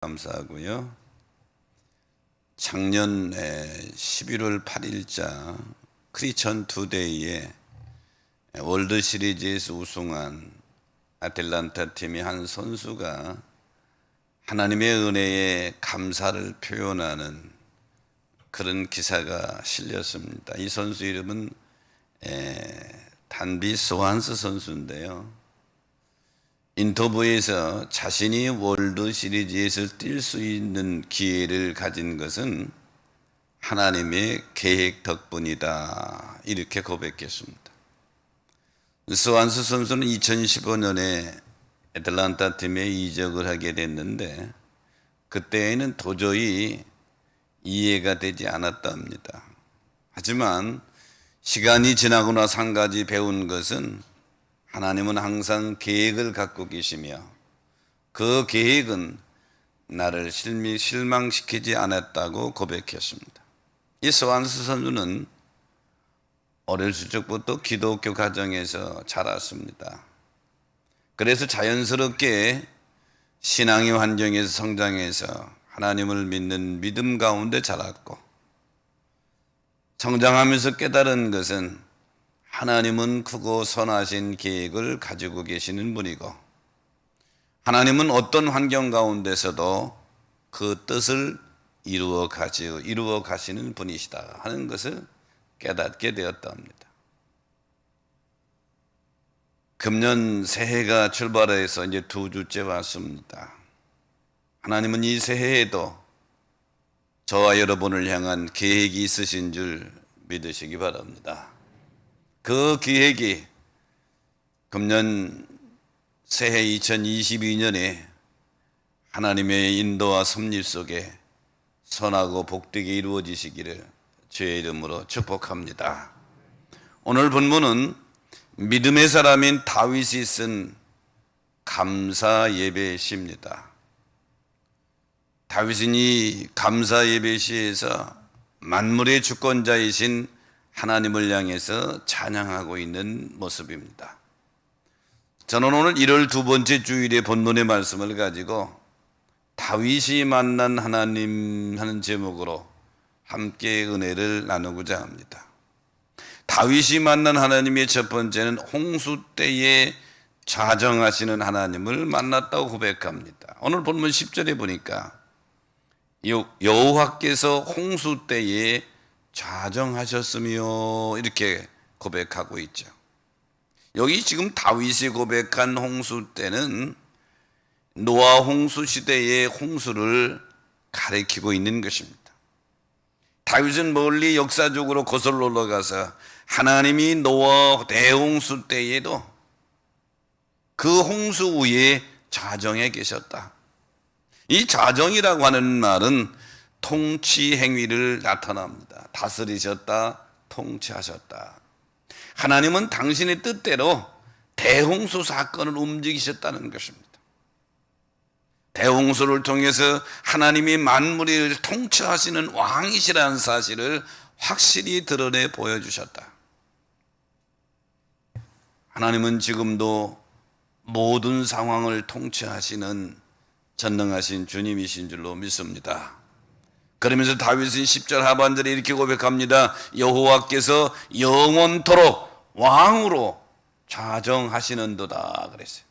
감사하고요. 작년 11월 8일자 크리스천 투데이에 월드 시리즈에서 우승한 아틀란타 팀의 한 선수가 하나님의 은혜에 감사를 표현하는 그런 기사가 실렸습니다. 이 선수 이름은 단비 소한스 선수인데요. 인터뷰에서 자신이 월드 시리즈에서 뛸 수 있는 기회를 가진 것은 하나님의 계획 덕분이다, 이렇게 고백했습니다. 소한스 선수는 2015년에 애틀란타 팀에 이적을 하게 됐는데 그때에는 도저히 이해가 되지 않았답니다. 하지만 시간이 지나고 나서 한 가지 배운 것은 하나님은 항상 계획을 갖고 계시며 그 계획은 나를 실망시키지 않았다고 고백했습니다. 이 소한스 선수는 어렸을 적부터 기독교 가정에서 자랐습니다. 그래서 자연스럽게 신앙의 환경에서 성장해서 하나님을 믿는 믿음 가운데 자랐고, 성장하면서 깨달은 것은 하나님은 크고 선하신 계획을 가지고 계시는 분이고, 하나님은 어떤 환경 가운데서도 그 뜻을 이루어 가시는 분이시다 하는 것을 깨닫게 되었답니다. 금년 새해가 출발해서 이제 2주째 왔습니다. 하나님은 이 새해에도 저와 여러분을 향한 계획이 있으신 줄 믿으시기 바랍니다. 그 계획이 금년 새해 2022년에 하나님의 인도와 섭리 속에 선하고 복되게 이루어지시기를 주의 이름으로 축복합니다. 오늘 본문은 믿음의 사람인 다윗이 쓴 감사 예배시입니다. 다윗은 이 감사 예배시에서 만물의 주권자이신 하나님을 향해서 찬양하고 있는 모습입니다. 저는 오늘 1월 2번째 주일의 본문의 말씀을 가지고 다윗이 만난 하나님 하는 제목으로 함께 은혜를 나누고자 합니다. 다윗이 만난 하나님의 첫 번째는 홍수 때에 좌정하시는 하나님을 만났다고 고백합니다. 오늘 본문 10절에 보니까 여호와께서 홍수 때에 좌정하셨으며 이렇게 고백하고 있죠. 여기 지금 다윗이 고백한 홍수 때는 노아 홍수 시대의 홍수를 가리키고 있는 것입니다. 다윗은 멀리 역사적으로 거슬러 올라가서 하나님이 노아 대홍수 때에도 그 홍수 위에 좌정해 계셨다. 이 좌정이라고 하는 말은 통치 행위를 나타납니다. 다스리셨다, 통치하셨다. 하나님은 당신의 뜻대로 대홍수 사건을 움직이셨다는 것입니다. 대홍수를 통해서 하나님이 만물을 통치하시는 왕이시라는 사실을 확실히 드러내 보여주셨다. 하나님은 지금도 모든 상황을 통치하시는 전능하신 주님이신 줄로 믿습니다. 그러면서 다윗은 10절 하반절에 이렇게 고백합니다. 여호와께서 영원토록 왕으로 좌정하시는도다 그랬어요.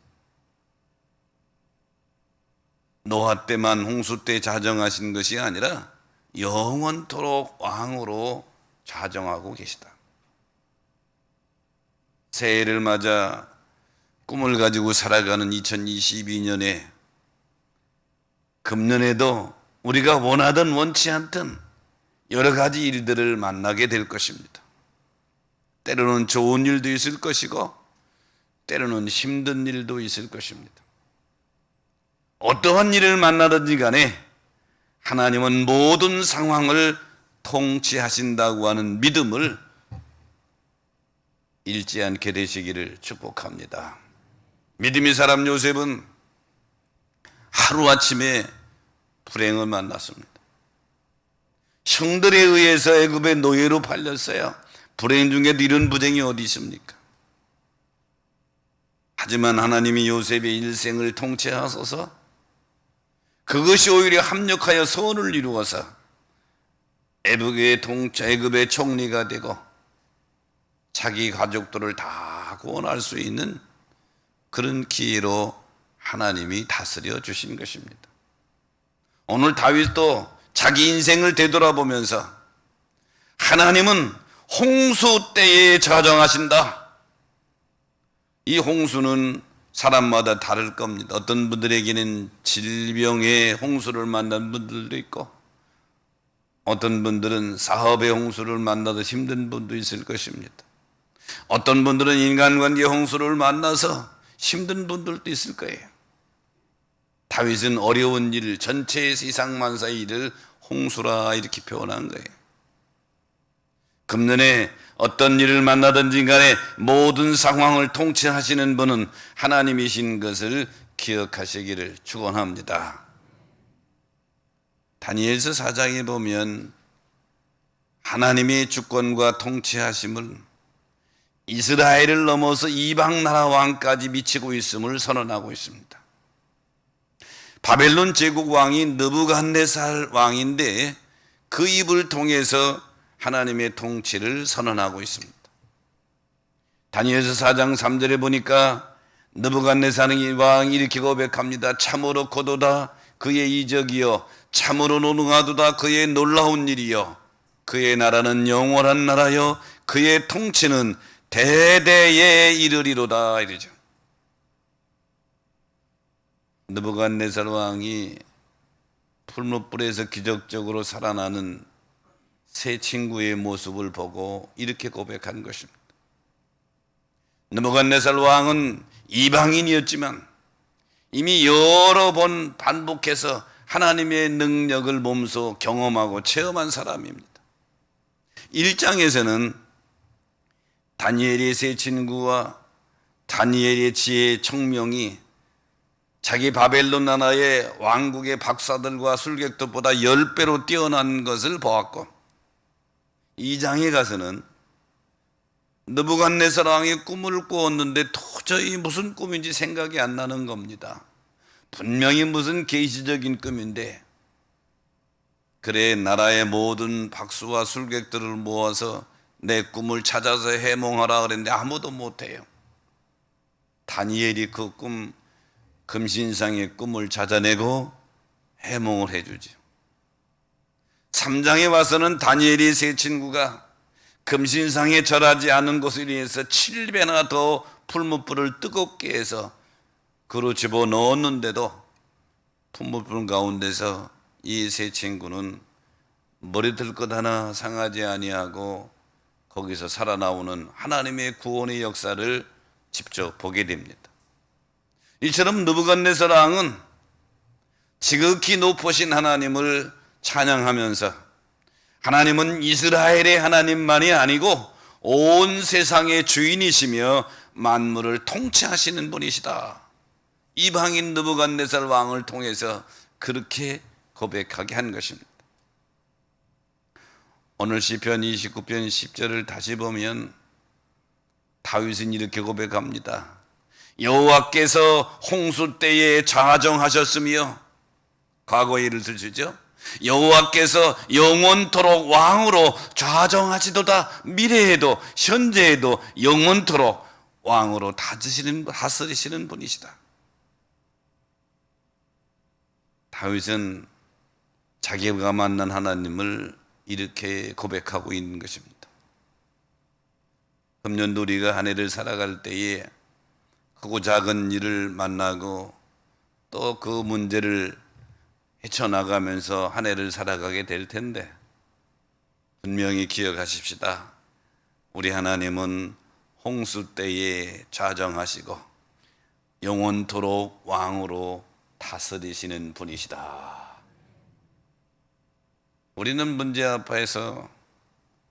노아 때만 홍수 때 좌정하신 것이 아니라 영원토록 왕으로 좌정하고 계시다. 새해를 맞아 꿈을 가지고 살아가는 2022년에 금년에도 우리가 원하든 원치 않든 여러 가지 일들을 만나게 될 것입니다. 때로는 좋은 일도 있을 것이고 때로는 힘든 일도 있을 것입니다. 어떠한 일을 만나든지 간에 하나님은 모든 상황을 통치하신다고 하는 믿음을 잃지 않게 되시기를 축복합니다. 믿음의 사람 요셉은 하루아침에 불행을 만났습니다. 형들에 의해서 애굽의 노예로 팔렸어요. 불행 중에 이런 불행이 어디 있습니까? 하지만 하나님이 요셉의 일생을 통치하소서 그것이 오히려 합력하여 선을 이루어서 애굽의 총리가 되고 자기 가족들을 다 구원할 수 있는 그런 기회로 하나님이 다스려 주신 것입니다. 오늘 다윗도 자기 인생을 되돌아보면서 하나님은 홍수 때에 자정하신다. 이 홍수는 사람마다 다를 겁니다. 어떤 분들에게는 질병의 홍수를 만난 분들도 있고, 어떤 분들은 사업의 홍수를 만나도 힘든 분도 있을 것입니다. 어떤 분들은 인간관계 홍수를 만나서 힘든 분들도 있을 거예요. 다윗은 어려운 일, 전체의 세상만사의 일을 홍수라 이렇게 표현한 거예요. 금년에 어떤 일을 만나든지 간에 모든 상황을 통치하시는 분은 하나님이신 것을 기억하시기를 축원합니다. 다니엘서 4장에 보면 하나님의 주권과 통치하심을 이스라엘을 넘어서 이방 나라 왕까지 미치고 있음을 선언하고 있습니다. 바벨론 제국 왕이 느부갓네살 왕인데 그 입을 통해서 하나님의 통치를 선언하고 있습니다. 다니엘서 4장 3절에 보니까 느부갓네살 왕이 이렇게 고백합니다. 참으로 고도다 그의 이적이요 참으로 노능하도다 그의 놀라운 일이요 그의 나라는 영원한 나라요 그의 통치는 대대에 이르리로다 이러죠. 느부갓네살 왕이 풀무불에서 기적적으로 살아나는 세 친구의 모습을 보고 이렇게 고백한 것입니다. 느부갓네살 왕은 이방인이었지만 이미 여러 번 반복해서 하나님의 능력을 몸소 경험하고 체험한 사람입니다. 1장에서는 다니엘의 세 친구와 다니엘의 지혜의 청명이 자기 바벨론 나라의 왕국의 박사들과 술객들보다 10배로 뛰어난 것을 보았고, 2장에 가서는 느부갓네살 왕이 꿈을 꾸었는데 도저히 무슨 꿈인지 생각이 안 나는 겁니다. 분명히 무슨 계시적인 꿈인데, 그래 나라의 모든 박수와 술객들을 모아서 내 꿈을 찾아서 해몽하라 그랬는데 아무도 못해요. 다니엘이 그 꿈, 금신상의 꿈을 찾아내고 해몽을 해주죠. 3장에 와서는 다니엘이 세 친구가 금신상에 절하지 않은 것을 위해서 7배나 더 풀무불을 뜨겁게 해서 그로 집어넣었는데도 풀무불 가운데서 이 세 친구는 머리들 것 하나 상하지 아니하고 거기서 살아나오는 하나님의 구원의 역사를 직접 보게 됩니다. 이처럼 느부갓네살 왕은 지극히 높으신 하나님을 찬양하면서 하나님은 이스라엘의 하나님만이 아니고 온 세상의 주인이시며 만물을 통치하시는 분이시다. 이방인 느부갓네살 왕을 통해서 그렇게 고백하게 한 것입니다. 오늘 시편 29편 10절을 다시 보면 다윗은 이렇게 고백합니다. 여호와께서 홍수 때에 좌정하셨으며, 과거의 일을 들으시죠? 여호와께서 영원토록 왕으로 좌정하시도다. 미래에도 현재에도 영원토록 왕으로 다스리시는 분이시다. 다윗은 자기가 만난 하나님을 이렇게 고백하고 있는 것입니다. 금년도 우리가 한 해를 살아갈 때에 크고 작은 일을 만나고 또 그 문제를 헤쳐나가면서 한 해를 살아가게 될 텐데, 분명히 기억하십시다. 우리 하나님은 홍수 때에 좌정하시고 영원토록 왕으로 다스리시는 분이시다. 우리는 문제 앞에서,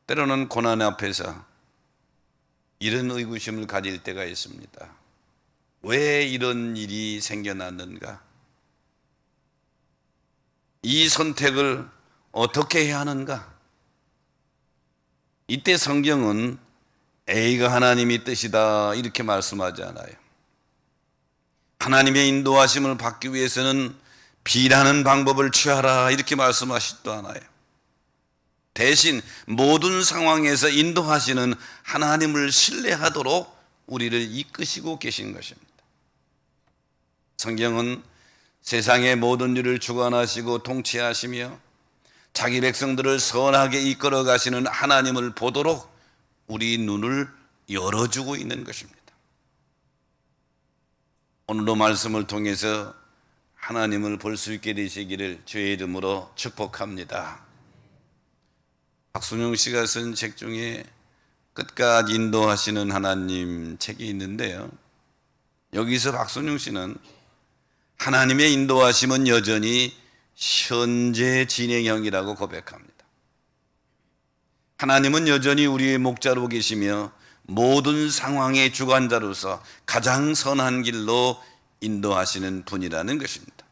때로는 고난 앞에서 이런 의구심을 가질 때가 있습니다. 왜 이런 일이 생겨났는가? 이 선택을 어떻게 해야 하는가? 이때 성경은 A가 하나님의 뜻이다 이렇게 말씀하지 않아요. 하나님의 인도하심을 받기 위해서는 비라는 방법을 취하라 이렇게 말씀하시지도 않아요. 대신 모든 상황에서 인도하시는 하나님을 신뢰하도록 우리를 이끄시고 계신 것입니다. 성경은 세상의 모든 일을 주관하시고 통치하시며 자기 백성들을 선하게 이끌어 가시는 하나님을 보도록 우리 눈을 열어주고 있는 것입니다. 오늘도 말씀을 통해서 하나님을 볼 수 있게 되시기를 주의 이름으로 축복합니다. 박순용 씨가 쓴 책 중에 끝까지 인도하시는 하나님 책이 있는데요, 여기서 박순용 씨는 하나님의 인도하심은 여전히 현재 진행형이라고 고백합니다. 하나님은 여전히 우리의 목자로 계시며 모든 상황의 주관자로서 가장 선한 길로 인도하시는 분이라는 것입니다.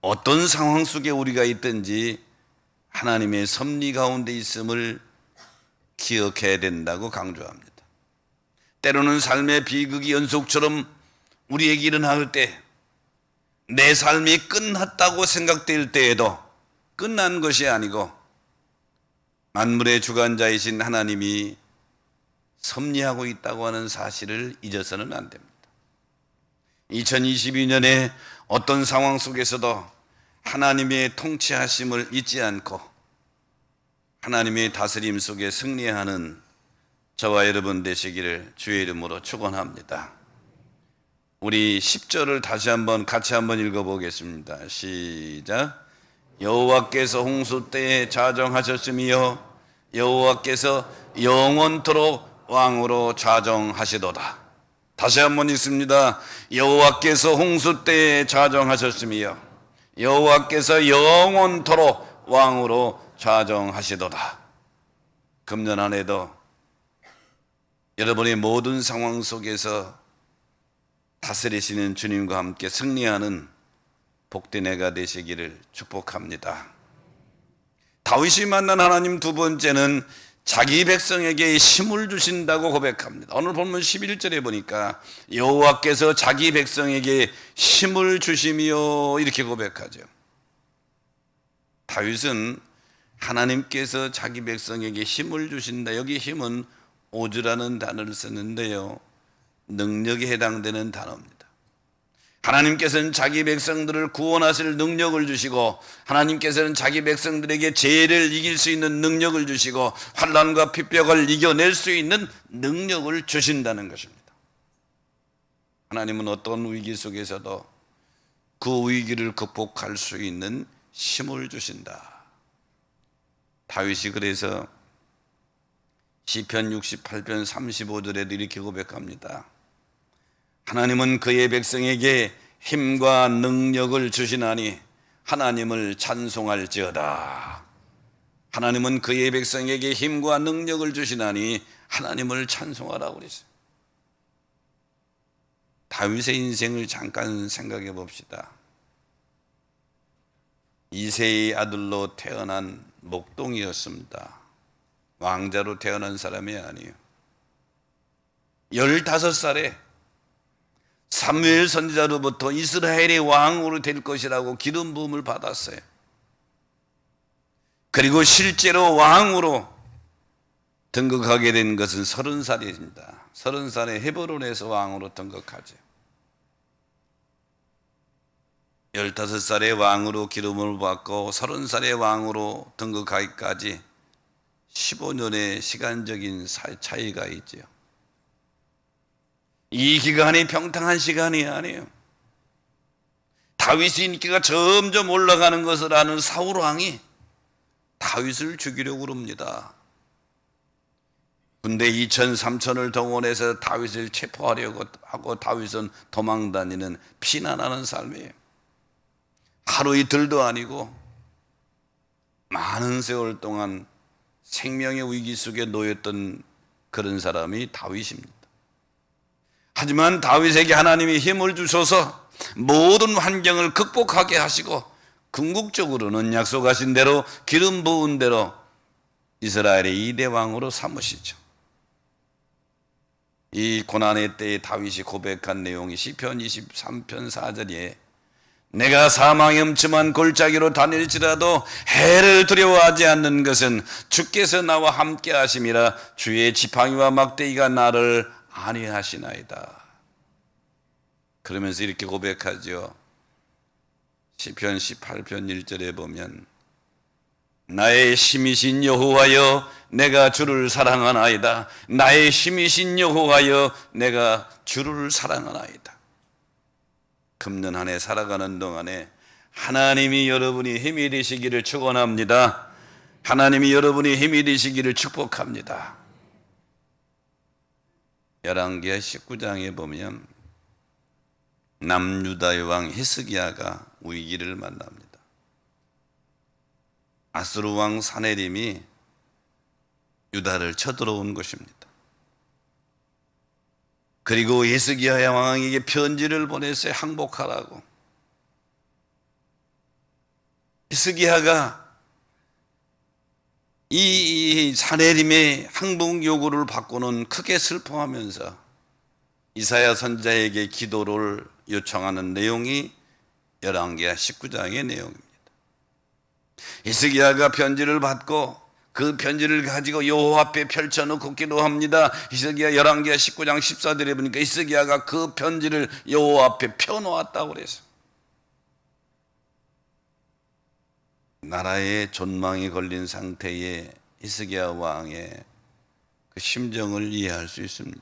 어떤 상황 속에 우리가 있든지 하나님의 섭리 가운데 있음을 기억해야 된다고 강조합니다. 때로는 삶의 비극이 연속처럼 우리에게 일어날 때, 내 삶이 끝났다고 생각될 때에도 끝난 것이 아니고 만물의 주관자이신 하나님이 섭리하고 있다고 하는 사실을 잊어서는 안 됩니다. 2022년에 어떤 상황 속에서도 하나님의 통치하심을 잊지 않고 하나님의 다스림 속에 승리하는 저와 여러분 되시기를 주의 이름으로 축원합니다. 우리 10절을 다시 한번 같이 한번 읽어보겠습니다. 시작. 여호와께서 홍수 때에 자정하셨으며 여호와께서 영원토록 왕으로 자정하시도다. 다시 한번 읽습니다. 여호와께서 홍수 때에 자정하셨으며 여호와께서 영원토록 왕으로 자정하시도다. 금년 한 해도 여러분의 모든 상황 속에서 다스리시는 주님과 함께 승리하는 복된 해가 되시기를 축복합니다. 다윗이 만난 하나님 두 번째는 자기 백성에게 힘을 주신다고 고백합니다. 오늘 보면 11절에 보니까 여호와께서 자기 백성에게 힘을 주시며 이렇게 고백하죠. 다윗은 하나님께서 자기 백성에게 힘을 주신다, 여기 힘은 오즈라는 단어를 썼는데요, 능력에 해당되는 단어입니다. 하나님께서는 자기 백성들을 구원하실 능력을 주시고 하나님께서는 자기 백성들에게 죄를 이길 수 있는 능력을 주시고 환난과 핍박을 이겨낼 수 있는 능력을 주신다는 것입니다. 하나님은 어떤 위기 속에서도 그 위기를 극복할 수 있는 힘을 주신다. 다윗이 그래서 시편 68편 35절에도 이렇게 고백합니다. 하나님은 그의 백성에게 힘과 능력을 주시나니 하나님을 찬송할지어다. 하나님은 그의 백성에게 힘과 능력을 주시나니 하나님을 찬송하라고 그랬어요. 다윗의 인생을 잠깐 생각해 봅시다. 이새의 아들로 태어난 목동이었습니다. 왕자로 태어난 사람이 아니에요. 15살에 사무엘 선지자로부터 이스라엘의 왕으로 될 것이라고 기름 부음을 받았어요. 그리고 실제로 왕으로 등극하게 된 것은 30살입니다. 30살에 헤브론에서 왕으로 등극하죠. 15살에 왕으로 기름을 받고 30살에 왕으로 등극하기까지 15년의 시간적인 차이가 있죠. 이 기간이 평탄한 시간이 아니에요. 다윗의 인기가 점점 올라가는 것을 아는 사울 왕이 다윗을 죽이려고 합니다. 군대 2천 3천을 동원해서 다윗을 체포하려고 하고 다윗은 도망다니는 피난하는 삶이에요. 하루 이틀도 아니고 많은 세월 동안 생명의 위기 속에 놓였던 그런 사람이 다윗입니다. 하지만 다윗에게 하나님이 힘을 주셔서 모든 환경을 극복하게 하시고 궁극적으로는 약속하신 대로 기름 부은 대로 이스라엘의 2대 왕으로 삼으시죠. 이 고난의 때에 다윗이 고백한 내용이 시편 23편 4절에 내가 사망의 음침한 골짜기로 다닐지라도 해를 두려워하지 않는 것은 주께서 나와 함께 하심이라. 주의 지팡이와 막대기가 나를 안위하시나이다. 그러면서 이렇게 고백하죠. 시편 18편 1절에 보면 나의 힘이신 여호와여 내가 주를 사랑하나이다. 나의 힘이신 여호와여 내가 주를 사랑하나이다. 금년 한 해 살아가는 동안에 하나님이 여러분이 힘이 되시기를 축원합니다. 하나님이 여러분이 힘이 되시기를 축복합니다. 열왕기하 19장에 보면 남유다의 왕 히스기야가 위기를 만납니다. 아수르 왕 사네림이 유다를 쳐들어온 것입니다. 그리고 히스기야 왕에게 편지를 보냈어요. 항복하라고. 히스기야가 이 사네림의 항복 요구를 받고는 크게 슬퍼하면서 이사야 선지자에게 기도를 요청하는 내용이 열왕기하 19장의 내용입니다. 히스기야가 편지를 받고 그 편지를 가지고 여호와 앞에 펼쳐놓고 기도합니다. 히스기야 열왕기하 19장 14절에 보니까 히스기야가 그 편지를 여호와 앞에 펴놓았다고 그랬어요. 나라의 존망이 걸린 상태의 히스기야 왕의 그 심정을 이해할 수 있습니다.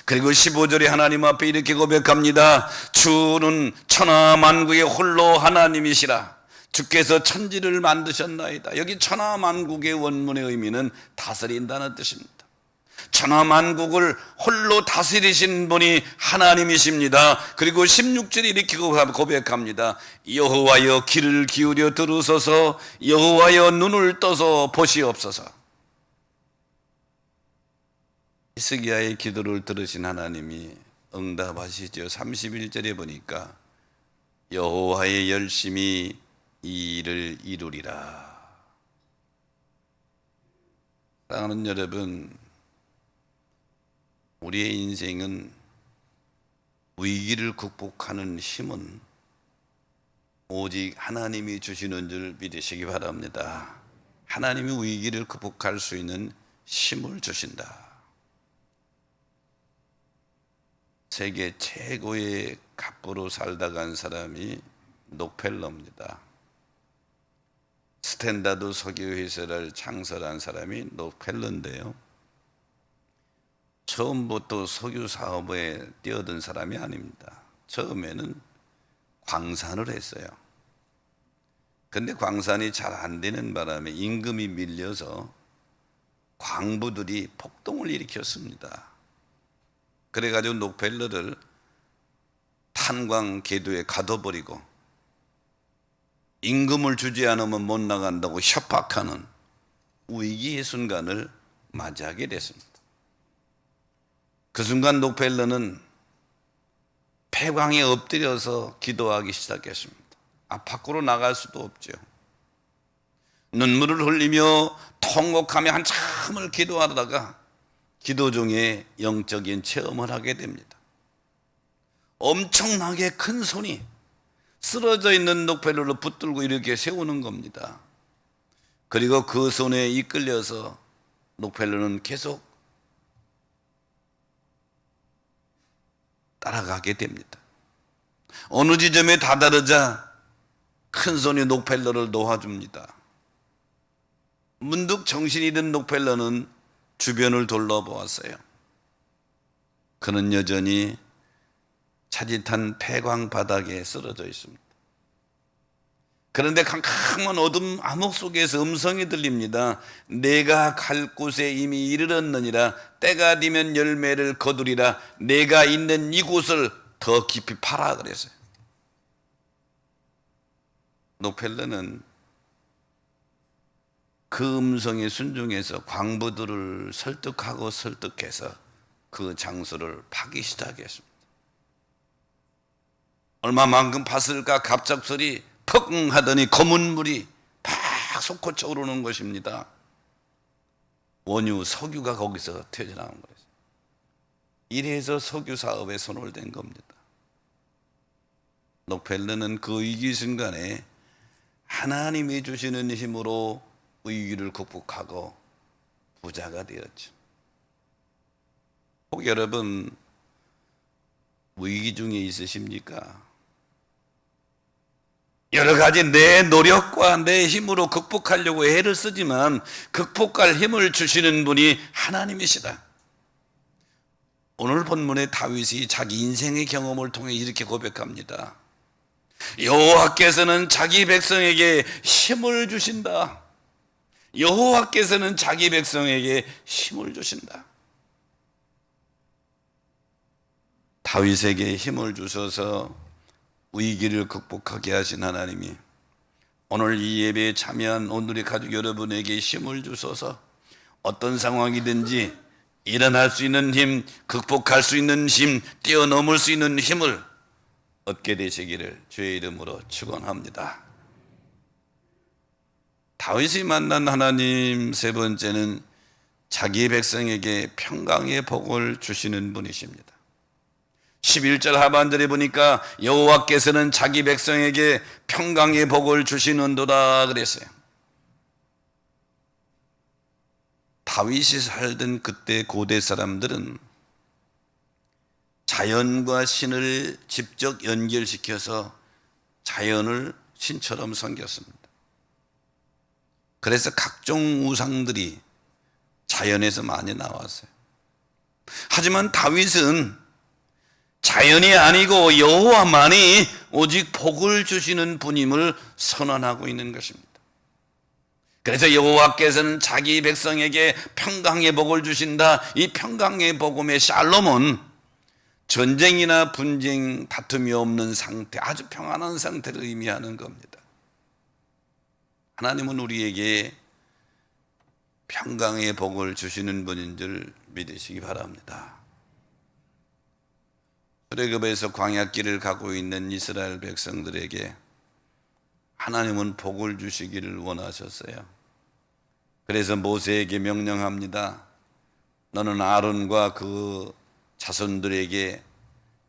그리고 15절에 하나님 앞에 이렇게 고백합니다. 주는 천하 만국의 홀로 하나님이시라. 주께서 천지를 만드셨나이다. 여기 천하 만국의 원문의 의미는 다스린다는 뜻입니다. 천하 만국을 홀로 다스리신 분이 하나님이십니다. 그리고 16절에 이렇게 고백합니다. 여호와여 귀를 기울여 들으소서. 여호와여 눈을 떠서 보시옵소서. 히스기야의 기도를 들으신 하나님이 응답하시죠. 31절에 보니까 여호와의 열심히 이 일을 이루리라. 사랑하는 여러분, 우리의 인생은 위기를 극복하는 힘은 오직 하나님이 주시는 줄 믿으시기 바랍니다. 하나님이 위기를 극복할 수 있는 힘을 주신다. 세계 최고의 갑부로 살다 간 사람이 록펠러입니다. 스탠다드 석유회사를 창설한 사람이 록펠러인데요, 처음부터 석유 사업에 뛰어든 사람이 아닙니다. 처음에는 광산을 했어요. 근데 광산이 잘 안 되는 바람에 임금이 밀려서 광부들이 폭동을 일으켰습니다. 그래가지고 록펠러를 탄광 계도에 가둬버리고 임금을 주지 않으면 못 나간다고 협박하는 위기의 순간을 맞이하게 됐습니다. 그 순간 록펠러는 폐광에 엎드려서 기도하기 시작했습니다. 밖으로 나갈 수도 없죠. 눈물을 흘리며 통곡하며 한참을 기도하다가 기도 중에 영적인 체험을 하게 됩니다. 엄청나게 큰 손이 쓰러져 있는 록펠러를 붙들고 이렇게 세우는 겁니다. 그리고 그 손에 이끌려서 록펠러는 계속 따라가게 됩니다. 어느 지점에 다다르자 큰 손이 록펠러를 놓아줍니다. 문득 정신이 든 록펠러는 주변을 둘러보았어요. 그는 여전히 차짓한 폐광 바닥에 쓰러져 있습니다. 그런데 캄캄한 어둠 암흑 속에서 음성이 들립니다. 내가 갈 곳에 이미 이르렀느니라. 때가 되면 열매를 거두리라. 내가 있는 이곳을 더 깊이 파라 그랬어요. 록펠러는 그 음성에 순종해서 광부들을 설득해서 그 장소를 파기 시작했습니다. 얼마만큼 팠을까? 갑작스레 퍽 하더니 검은 물이 팍 솟구쳐 오르는 것입니다. 원유, 석유가 거기서 튀어나온 거예요. 이래서 석유 사업에 손을 댄 겁니다. 록펠러는 그 위기 순간에 하나님이 주시는 힘으로 위기를 극복하고 부자가 되었죠. 혹 여러분 위기 중에 있으십니까? 여러 가지 내 노력과 내 힘으로 극복하려고 애를 쓰지만 극복할 힘을 주시는 분이 하나님이시다. 오늘 본문의 다윗이 자기 인생의 경험을 통해 이렇게 고백합니다. 여호와께서는 자기 백성에게 힘을 주신다. 여호와께서는 자기 백성에게 힘을 주신다. 다윗에게 힘을 주셔서 위기를 극복하게 하신 하나님이 오늘 이 예배에 참여한 오늘의 가족 여러분에게 힘을 주셔서 어떤 상황이든지 일어날 수 있는 힘, 극복할 수 있는 힘, 뛰어넘을 수 있는 힘을 얻게 되시기를 주의 이름으로 축원합니다. 다윗이 만난 하나님 세 번째는 자기 백성에게 평강의 복을 주시는 분이십니다. 11절 하반절에 보니까 여호와께서는 자기 백성에게 평강의 복을 주시는도다 그랬어요. 다윗이 살던 그때 고대 사람들은 자연과 신을 직접 연결시켜서 자연을 신처럼 섬겼습니다. 그래서 각종 우상들이 자연에서 많이 나왔어요. 하지만 다윗은 자연이 아니고 여호와만이 오직 복을 주시는 분임을 선언하고 있는 것입니다. 그래서 여호와께서는 자기 백성에게 평강의 복을 주신다. 이 평강의 복음의 샬롬은 전쟁이나 분쟁, 다툼이 없는 상태, 아주 평안한 상태를 의미하는 겁니다. 하나님은 우리에게 평강의 복을 주시는 분인 줄 믿으시기 바랍니다. 출애굽에서 광야길을 가고 있는 이스라엘 백성들에게 하나님은 복을 주시기를 원하셨어요. 그래서 모세에게 명령합니다. 너는 아론과 그 자손들에게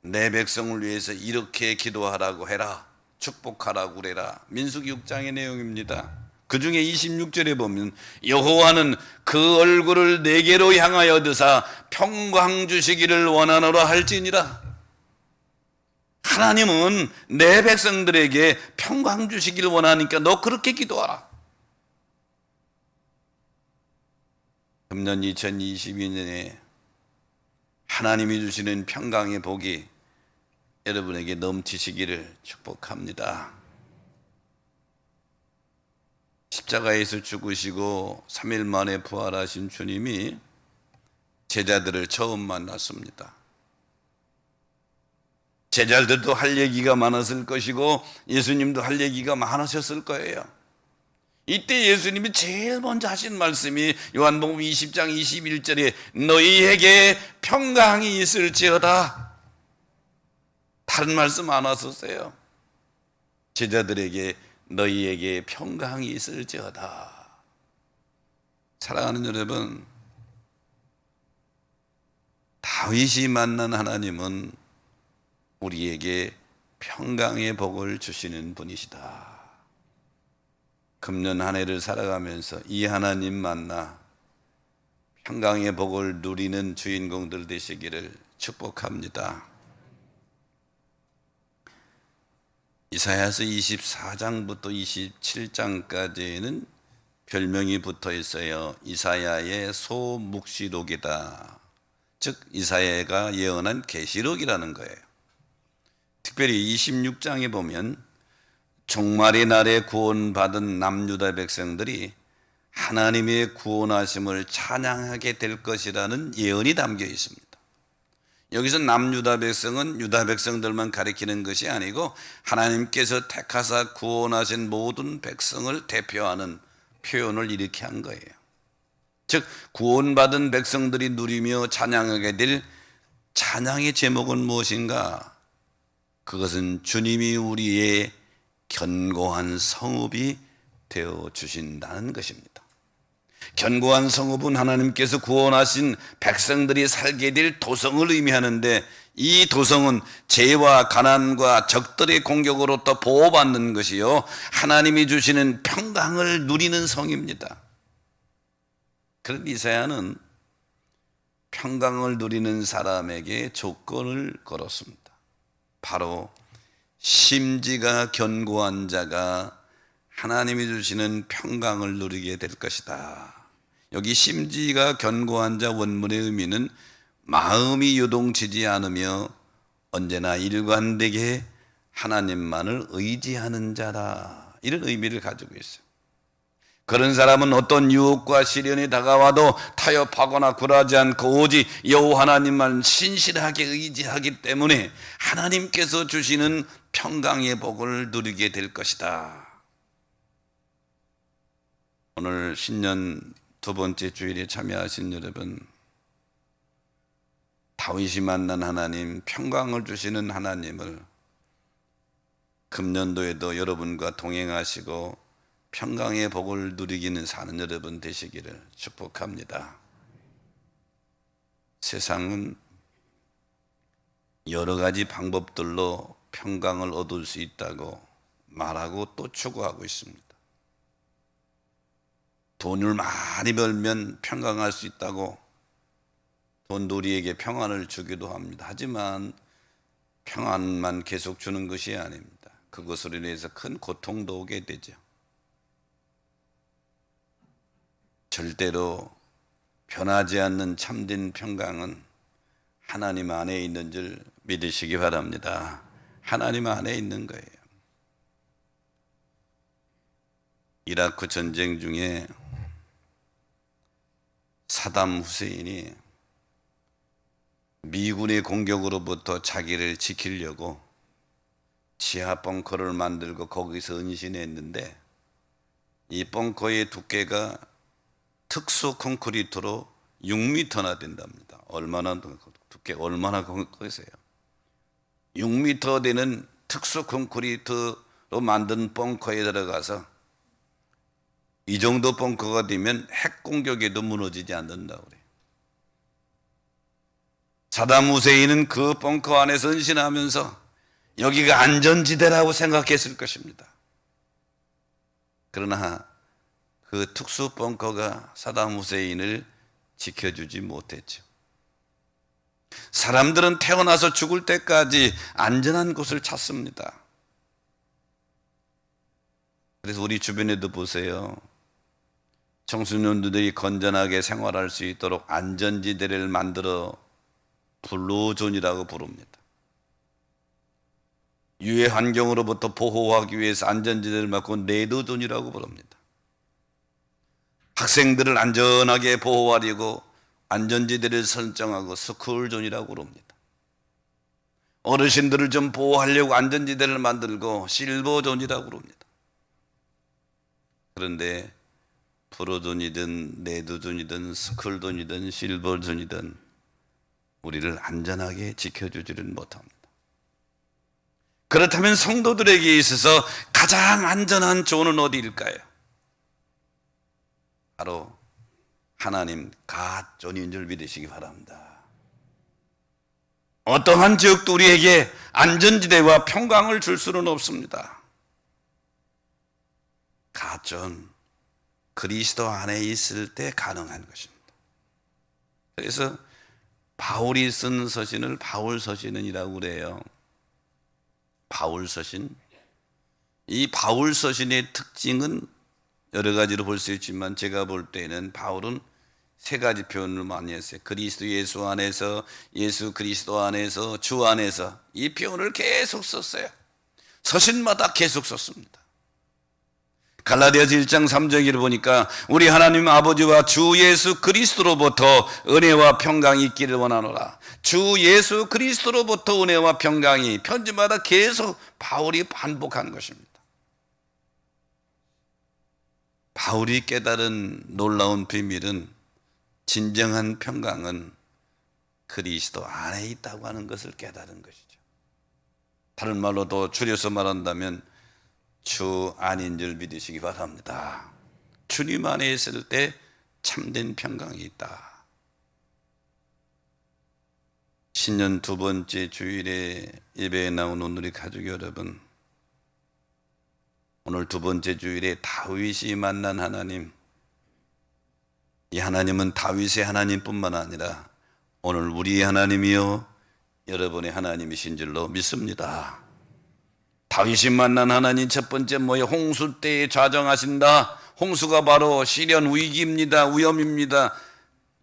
내 백성을 위해서 이렇게 기도하라고 해라. 축복하라고 그래라. 민수기 6장의 내용입니다. 그 중에 26절에 보면 여호와는 그 얼굴을 내게로 향하여 드사 평강 주시기를 원하노라 할지니라. 하나님은 내 백성들에게 평강 주시기를 원하니까 너 그렇게 기도하라. 금년 2022년에 하나님이 주시는 평강의 복이 여러분에게 넘치시기를 축복합니다. 십자가에서 죽으시고 3일 만에 부활하신 주님이 제자들을 처음 만났습니다. 제자들도 할 얘기가 많았을 것이고 예수님도 할 얘기가 많으셨을 거예요. 이때 예수님이 제일 먼저 하신 말씀이 요한복음 20장 21절에 너희에게 평강이 있을지어다. 다른 말씀 안 하셨어요. 제자들에게 너희에게 평강이 있을지어다. 사랑하는 여러분, 다윗이 만난 하나님은 우리에게 평강의 복을 주시는 분이시다. 금년 한 해를 살아가면서 이 하나님 만나 평강의 복을 누리는 주인공들 되시기를 축복합니다. 이사야서 24장부터 27장까지는 별명이 붙어 있어요. 이사야의 소묵시록이다. 즉 이사야가 예언한 계시록이라는 거예요. 특별히 26장에 보면 종말의 날에 구원받은 남유다 백성들이 하나님의 구원하심을 찬양하게 될 것이라는 예언이 담겨 있습니다. 여기서 남유다 백성은 유다 백성들만 가리키는 것이 아니고 하나님께서 택하사 구원하신 모든 백성을 대표하는 표현을 이렇게 한 거예요. 즉 구원받은 백성들이 누리며 찬양하게 될 찬양의 제목은 무엇인가? 그것은 주님이 우리의 견고한 성읍이 되어 주신다는 것입니다. 견고한 성읍은 하나님께서 구원하신 백성들이 살게 될 도성을 의미하는데 이 도성은 죄와 가난과 적들의 공격으로부터 보호받는 것이요 하나님이 주시는 평강을 누리는 성입니다. 그런 이사야는 평강을 누리는 사람에게 조건을 걸었습니다. 바로 심지가 견고한 자가 하나님이 주시는 평강을 누리게 될 것이다. 여기 심지가 견고한 자 원문의 의미는 마음이 요동치지 않으며 언제나 일관되게 하나님만을 의지하는 자라, 이런 의미를 가지고 있어요. 그런 사람은 어떤 유혹과 시련이 다가와도 타협하거나 굴하지 않고 오직 여호와 하나님만 신실하게 의지하기 때문에 하나님께서 주시는 평강의 복을 누리게 될 것이다. 오늘 신년 두 번째 주일에 참여하신 여러분, 다윗이 만난 하나님, 평강을 주시는 하나님을 금년도에도 여러분과 동행하시고 평강의 복을 누리기는 사는 여러분 되시기를 축복합니다. 세상은 여러 가지 방법들로 평강을 얻을 수 있다고 말하고 또 추구하고 있습니다. 돈을 많이 벌면 평강할 수 있다고 돈도 우리에게 평안을 주기도 합니다. 하지만 평안만 계속 주는 것이 아닙니다. 그것으로 인해서 큰 고통도 오게 되죠. 절대로 변하지 않는 참된 평강은 하나님 안에 있는 줄 믿으시기 바랍니다. 하나님 안에 있는 거예요. 이라크 전쟁 중에 사담 후세인이 미군의 공격으로부터 자기를 지키려고 지하 벙커를 만들고 거기서 은신했는데, 이 벙커의 두께가 특수 콘크리트로 6m나 된답니다. 얼마나 두께가 얼마나 거세요? 6m 되는 특수 콘크리트로 만든 벙커에 들어가서 이 정도 벙커가 되면 핵 공격에도 무너지지 않는다고 그래요. 사담 후세인은 그 벙커 안에서 은신하면서 여기가 안전지대라고 생각했을 것입니다. 그러나 그 특수 벙커가 사담 후세인을 지켜주지 못했죠. 사람들은 태어나서 죽을 때까지 안전한 곳을 찾습니다. 그래서 우리 주변에도 보세요. 청소년들이 건전하게 생활할 수 있도록 안전지대를 만들어 블루존이라고 부릅니다. 유해 환경으로부터 보호하기 위해서 안전지대를 막고 레드존이라고 부릅니다. 학생들을 안전하게 보호하려고 안전지대를 설정하고 스쿨존이라고 부릅니다. 어르신들을 좀 보호하려고 안전지대를 만들고 실버존이라고 부릅니다. 그런데 브루존이든 레드존이든 스쿨존이든 실버존이든 우리를 안전하게 지켜주지는 못합니다. 그렇다면 성도들에게 있어서 가장 안전한 존은 어디일까요? 바로 하나님 갓존인 줄 믿으시기 바랍니다. 어떠한 지역도 우리에게 안전지대와 평강을 줄 수는 없습니다. 갓존, 그리스도 안에 있을 때 가능한 것입니다. 그래서 바울이 쓴 서신을 바울서신이라고 그래요. 바울서신. 이 바울서신의 특징은 여러 가지로 볼 수 있지만 제가 볼 때는 바울은 세 가지 표현을 많이 했어요. 그리스도 예수 안에서, 예수 그리스도 안에서, 주 안에서, 이 표현을 계속 썼어요. 서신마다 계속 썼습니다. 갈라디아서 1장 3절을 보니까 우리 하나님 아버지와 주 예수 그리스도로부터 은혜와 평강이 있기를 원하노라. 주 예수 그리스도로부터 은혜와 평강이, 편지마다 계속 바울이 반복한 것입니다. 바울이 깨달은 놀라운 비밀은, 진정한 평강은 그리스도 안에 있다고 하는 것을 깨달은 것이죠. 다른 말로 더 줄여서 말한다면 주 안인 줄 믿으시기 바랍니다. 주님 안에 있을 때 참된 평강이 있다. 신년 두 번째 주일에 예배에 나오는 우리 가족 여러분, 오늘 두 번째 주일에 다윗이 만난 하나님, 이 하나님은 다윗의 하나님뿐만 아니라 오늘 우리의 하나님이요 여러분의 하나님이신 줄로 믿습니다. 다윗이 만난 하나님 첫 번째 뭐예요? 홍수 때에 좌정하신다. 홍수가 바로 시련 위기입니다. 위험입니다.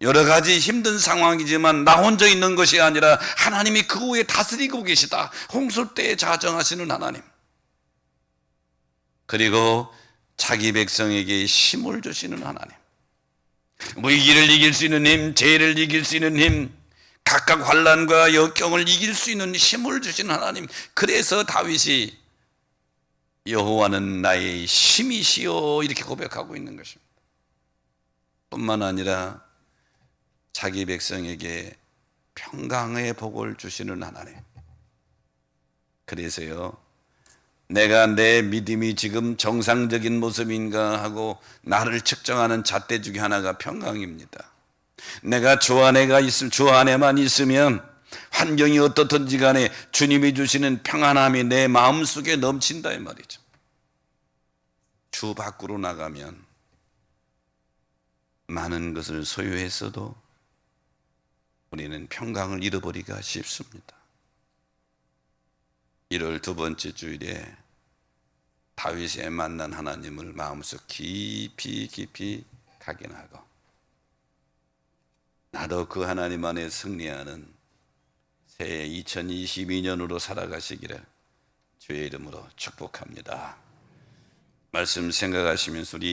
여러 가지 힘든 상황이지만 나 혼자 있는 것이 아니라 하나님이 그 후에 다스리고 계시다. 홍수 때에 좌정하시는 하나님. 그리고 자기 백성에게 힘을 주시는 하나님. 위기를 이길 수 있는 힘, 죄를 이길 수 있는 힘, 각각 환난과 역경을 이길 수 있는 힘을 주시는 하나님. 그래서 다윗이 여호와는 나의 힘이시여 이렇게 고백하고 있는 것입니다. 뿐만 아니라 자기 백성에게 평강의 복을 주시는 하나님. 그래서요, 내가 내 믿음이 지금 정상적인 모습인가 하고 나를 측정하는 잣대 중에 하나가 평강입니다. 내가 주 안에만 있으면 환경이 어떻든지 간에 주님이 주시는 평안함이 내 마음속에 넘친다 이 말이죠. 주 밖으로 나가면 많은 것을 소유했어도 우리는 평강을 잃어버리기가 쉽습니다. 1월 두 번째 주일에 다윗이 만난 하나님을 마음속 깊이 각인하고 나도 그 하나님 안에 승리하는 새해 2022년으로 살아가시기를 주의 이름으로 축복합니다. 말씀 생각하시면서 우리